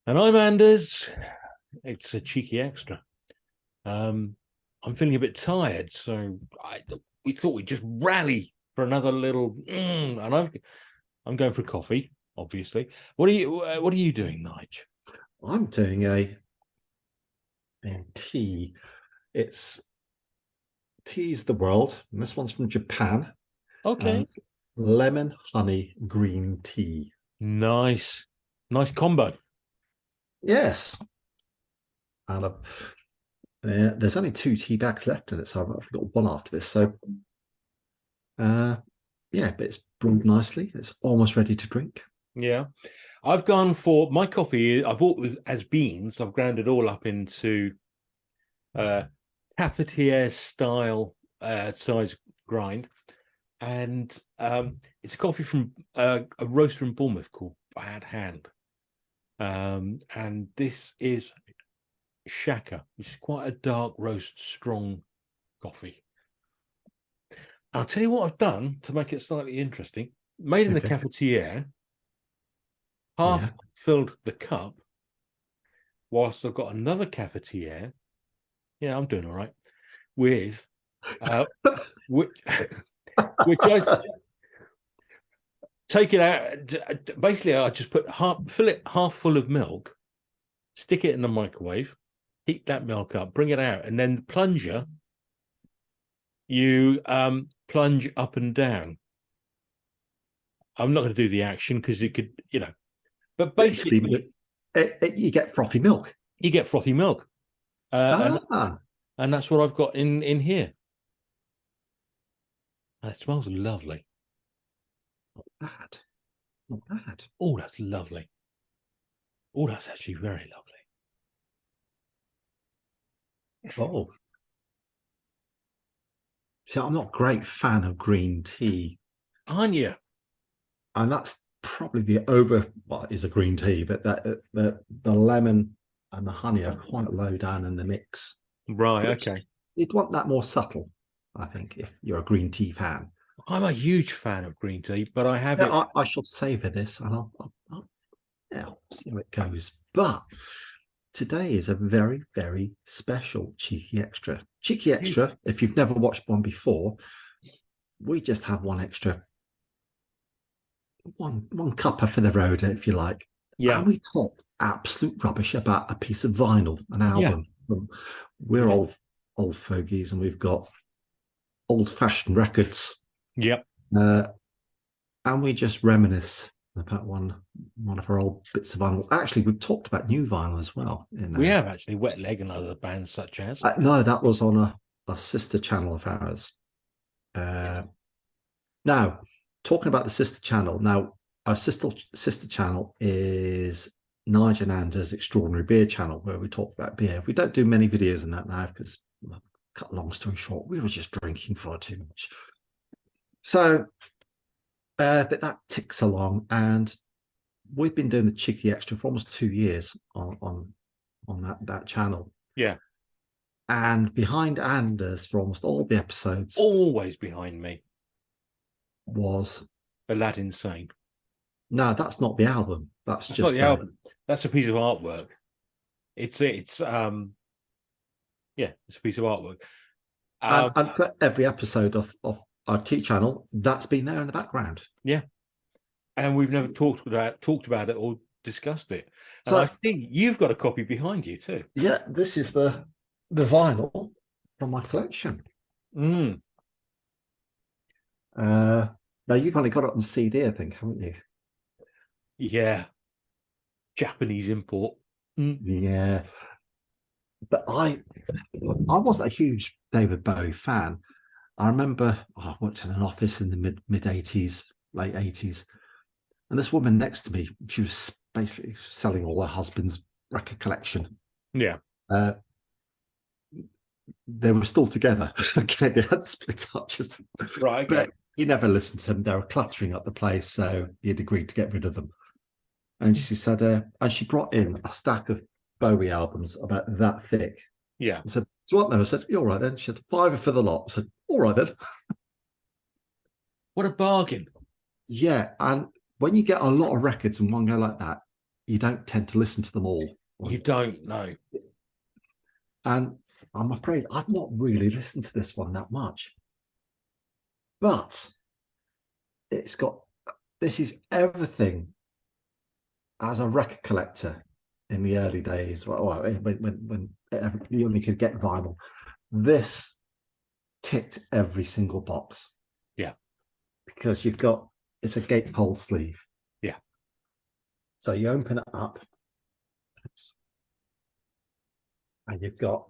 And I'm Anders. It's a cheeky extra. I'm feeling a bit tired, so we thought we'd just rally for another little. And I'm going for coffee, obviously. What are you doing, Nige? I'm doing a tea. It's Tea's the World, and this one's from Japan. Okay, Lemon honey green tea. nice combo. Yes, and there's only two tea bags left in it, so I've got one after this. So, uh, yeah, but it's brewed nicely. It's almost ready to drink. Yeah, I've gone for my coffee. I bought with as beans. I've ground it all up into uh, cafetiere style size grind. And it's a coffee from a roaster in Bournemouth called Bad Hand. And this is Shaka, which is quite a dark roast, strong coffee. I'll tell you what I've done to make it slightly interesting. Made in the Okay. cafetiere, half Yeah. filled the cup, whilst I've got another cafetiere. Yeah, I'm doing all right. With which, which I take it out. Basically, I just fill it half full of milk, stick it in the microwave, heat that milk up, bring it out, and then the plunger, you plunge up and down. I'm not going to do the action because it could, but basically, You get frothy milk. you get frothy milk, uh, Ah, and that's what I've got in here, and it smells lovely. not bad. Not bad. Oh, that's lovely. Oh, that's actually very lovely. Oh, see, I'm not a great fan of green tea. Aren't you? And that's probably it is a green tea, but the lemon and the honey are quite low down in the mix. Right. Okay. You'd want that more subtle, I think, if you're a green tea fan. I'm a huge fan of green tea, but I have Yeah, it. I shall savor this, and I'll see how it goes. But today is a very, very special cheeky extra. Cheeky extra, if you've never watched one before, we just have one extra, one cuppa for the road, if you like. Yeah. And we talk absolute rubbish about a piece of vinyl, an Yeah. album. We're Yeah. old fogies, and we've got old-fashioned records, Yep. uh, and we just reminisce about one of our old bits of vinyl. Actually, we've talked about new vinyl as well. We have actually Wet Leg and other bands such as. No, that was on a sister channel of ours. Now, talking about the sister channel, now our sister channel is Nigel and Anders Extraordinary Beer channel, where we talk about beer. We don't do many videos in that now because, well, cut a long story short, we were just drinking far too much. So, but that ticks along, and we've been doing the cheeky extra for almost 2 years on that channel. Yeah. And behind Anders for almost all the episodes Always behind me. was Aladdin Sane. no, that's not the album. That's It's not just the album. That's a piece of artwork. It's yeah, it's a piece of artwork. and for every episode of our T channel, that's been there in the background. Yeah. And we've never talked about it or discussed it. And So I think you've got a copy behind you too. yeah, this is the vinyl from my collection. Mm. Now you've only got it on CD, I think, haven't you? Yeah. Japanese import. Mm. Yeah. But I wasn't a huge David Bowie fan. I remember I worked in an office in the mid 80s, late 80s, and this woman next to me, she was basically selling all her husband's record collection. Yeah. They were still together. Okay, they had split up. Right. Okay. But he never listened to them. They were cluttering up the place, so he had agreed to get rid of them. And she said, and she brought in a stack of Bowie albums about that thick. Yeah. I said, "Do you want them?" I said, "You're all right then." She said, "5 for the lot." I said, "All right then." What a bargain. Yeah, and when you get a lot of records in one go like that, you don't tend to listen to them all. You don't know. And I'm afraid I've not really listened to this one that much. But this is everything as a record collector in the early days. Well, when you only could get vinyl, this ticked every single box. Yeah. Because it's a gatefold sleeve. Yeah. So you open it up and you've got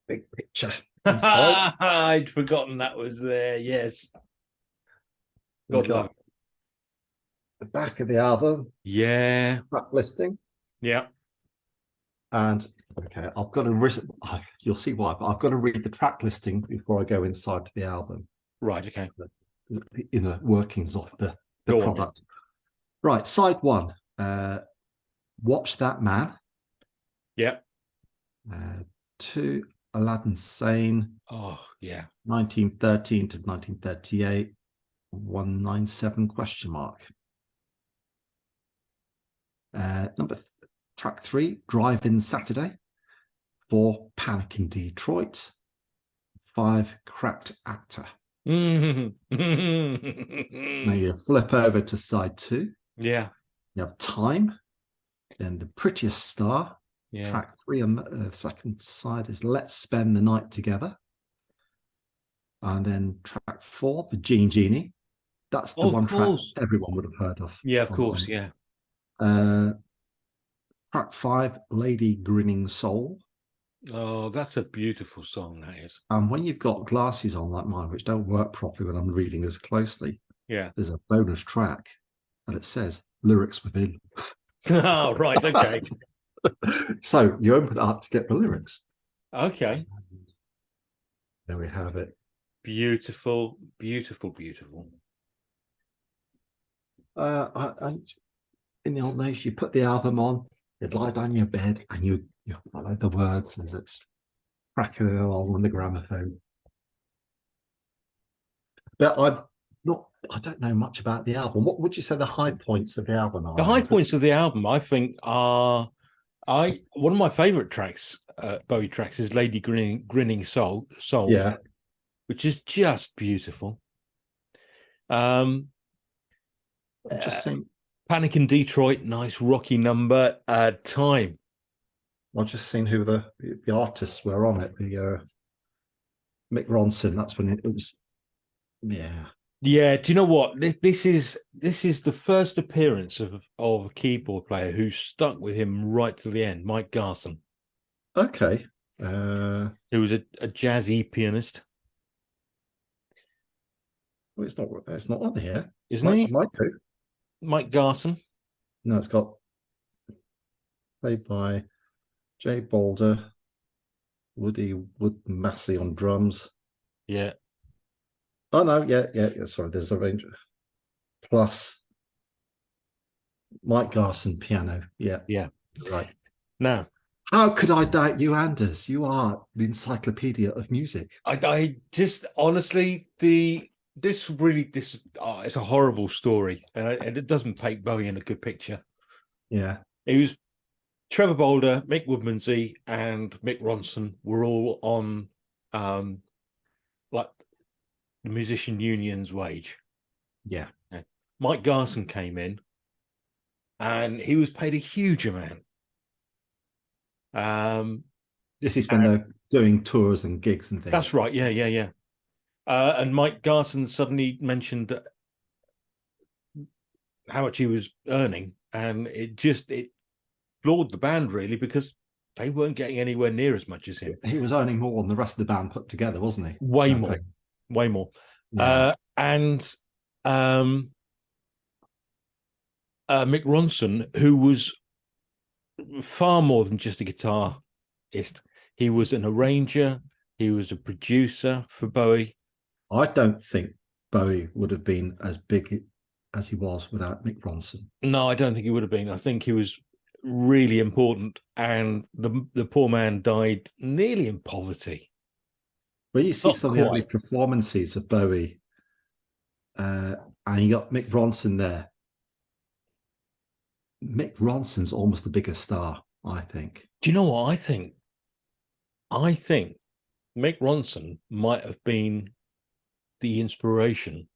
big picture inside. I'd forgotten that was there. Yes. You've God love got it. the back of the album, Yeah. track listing. Yeah. And okay, I've got to you'll see why, but I've got to read the track listing before I go inside to the album. Right. Okay. The inner workings of the Go on, product. Right, side one. Watch That Man. Yeah. 2, Aladdin Sane. Oh, yeah. 1913 to 1938. 197 question mark. Track 3, Drive-In Saturday. 4, Panic in Detroit. 5, Cracked Actor. Now you flip over to side 2. Yeah. You have Time. Then The Prettiest Star. Yeah. Track 3 on the second side is Let's Spend the Night Together. And then track 4, The Genie. That's the one track everyone would have heard of. Yeah, of course. Yeah. Track 5, Lady Grinning Soul. Oh, that's a beautiful song, that is. And when you've got glasses on like mine, which don't work properly when I'm reading this closely, yeah, there's a bonus track and it says lyrics within. Oh, right. Okay. So you open it up to get the lyrics. Okay. There we have it. Beautiful, beautiful, beautiful. In the old days, you put the album on, you'd lie down in your bed and you follow the words as it's cracking along on the gramophone. But I don't know much about the album. What would you say the high points of the album are? The high points of the album, I think, are one of my favorite tracks, Bowie tracks, is Lady Grinning Soul. Yeah, which is just beautiful. I'm just saying. Panic in Detroit, nice rocky number. Time. I've just seen who the artists were on it. The Mick Ronson. That's when it was. Yeah. Yeah. Do you know what? This is the first appearance of a keyboard player who stuck with him right to the end. Mike Garson. Okay. Who was a jazzy pianist. Well, it's not on here, Isn't he? Mike Garson. No, it's got played by Jay Boulder, Woody Woodmassey on drums. Yeah. Oh no, yeah. Sorry, there's a range. Plus Mike Garson piano. Yeah. Right. Now, how could I doubt you, Anders? You are the encyclopedia of music. I just honestly it's a horrible story, and it doesn't paint Bowie in a good picture. Yeah. It was Trevor Bolder, Mick Woodmansey, and Mick Ronson were all on like the musician union's wage. Yeah. Mike Garson came in and he was paid a huge amount. This is when they're doing tours and gigs and things. That's right. Yeah. And Mike Garson suddenly mentioned how much he was earning, and it floored the band really, because they weren't getting anywhere near as much as him. He was earning more than the rest of the band put together, wasn't he? Way more. Yeah. And Mick Ronson, who was far more than just a guitarist, he was an arranger, he was a producer for Bowie. I don't think Bowie would have been as big as he was without Mick Ronson. No, I don't think he would have been. I think he was really important, and the poor man died nearly in poverty. When you see some of the early performances of Bowie, and you got Mick Ronson there, Mick Ronson's almost the biggest star, I think. Do you know what I think? I think Mick Ronson might have been the inspiration.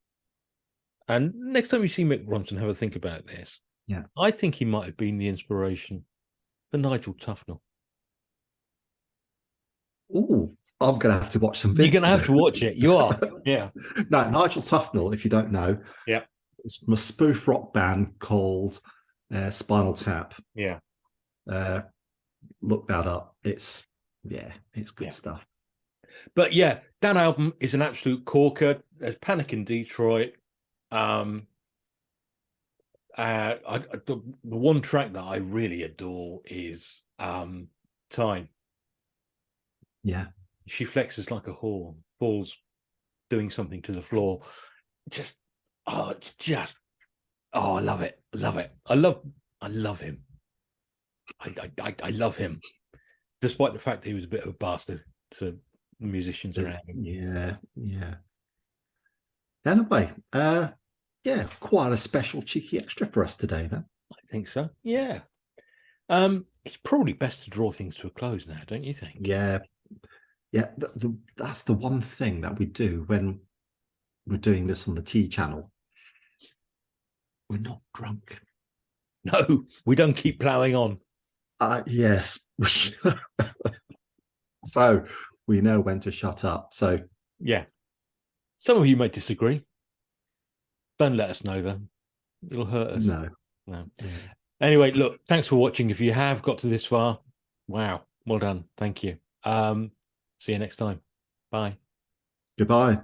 And next time you see Mick Ronson, have a think about this. Yeah. I think he might have been the inspiration for Nigel Tufnell. Oh, I'm going to have to watch some You're bits. going to have to watch it. You are. Yeah. No, Nigel Tufnell, if you don't know, Yeah. it's from a spoof rock band called Spinal Tap. Yeah. Look that up. It's good stuff. But yeah, that album is an absolute corker. There's Panic in Detroit. The one track that I really adore is Time. Yeah. She flexes like a horn, falls doing something to the floor. I love it. Love it. I love him. I love him, despite the fact that he was a bit of a bastard to musicians around him. Yeah. Anyway, quite a special cheeky extra for us today, then. I think so. Yeah. It's probably best to draw things to a close now, don't you think? Yeah. That's the one thing that we do when we're doing this on the T channel. We're not drunk. No, we don't keep ploughing on. Yes. So we know when to shut up. So yeah, some of you may disagree. Don't let us know, though. It'll hurt us. No. Yeah. Anyway, look, thanks for watching. If you have got to this far, wow, well done. Thank you. See you next time. Bye. Goodbye.